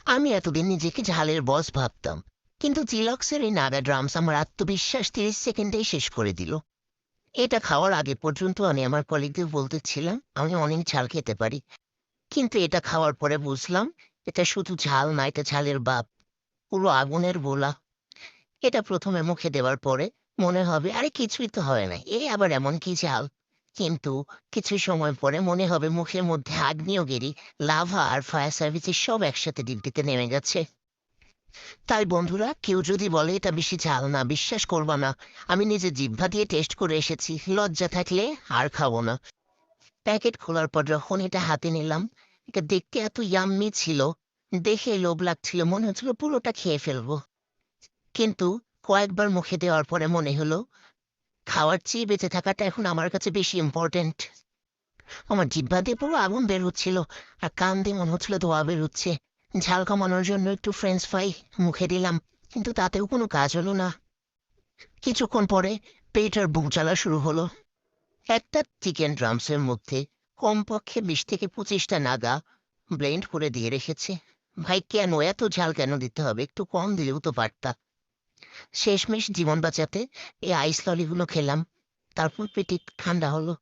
আমি এতদিন নিজেকে ঝালের বস ভাবতাম, কিন্তু চিলক্সের এই নাগা ড্রামস আমার আত্মবিশ্বাস 30 সেকেন্ডেই শেষ করে দিল। এটা খাওয়ার আগে পর্যন্ত আমি আমার কলিগদের বলতেছিলাম আমি অনেক ঝাল খেতে পারি, কিন্তু এটা খাওয়ার পরে বুঝলাম এটা শুধু ঝাল না, এটা ঝালের বাপ, পুরো আগুনের গোলা। এটা প্রথমে মুখে দেওয়ার পরে মনে হবে আরে কিছুই তো হয় না, এ আবার এমন কি ঝাল। কিন্তু কিছু সময় পরে মনে হবে মুখের মধ্যে আগ্নেয়গিরি, লাভা আর ফায়ার সার্ভিসের সব একসাথে ডিউটিতে নেমে গেছে। তাই বন্ধুরা, কেউ যদি বলে এটা বেশি ঝাল না, বিশ্বাস করবা না। আমি নিজে জিহ্বা দিয়ে টেস্ট করে এসেছি, লজ্জা থাকলে আর খাবো না। প্যাকেট খোলার পর যখন এটা হাতে নিলাম, এটা দেখতে এত ইয়াম্মি ছিল, দেখে লোভ লাগছিল, মনে হচ্ছিল পুরোটা খেয়ে ফেলবো। কিন্তু কয়েকবার মুখে দেওয়ার পরে মনে হলো খাওয়ার চেয়ে বেঁচে থাকাটা এখন আমার কাছে বেশি ইম্পর্ট্যান্ট। আমার জিহ্বা দিয়ে পুরো আগুন বের হচ্ছিল, আর কান দিয়ে মনে হচ্ছিল ধোয়া বের হচ্ছে। ঝাল কমানোর জন্য একটু ফ্রেঞ্চ ফ্রাই মুখে দিলাম, কিন্তু তাতেও কোনো কাজ হলো না। কিছুক্ষণ পরে পেটের বুক জ্বালা শুরু হলো। একটা চিকেন ড্রামসের মধ্যে কমপক্ষে 20 থেকে 25টা নাগা ব্লেন্ড করে দিয়ে রেখেছে। ভাই কেন এত ঝাল কেন দিতে হবে, একটু কম দিলেও তো পারতা। শেষমেশ জীবন বাঁচাতে এই আইস ললিগুলো খেলাম, তারপর পেটে ঠান্ডা হলো।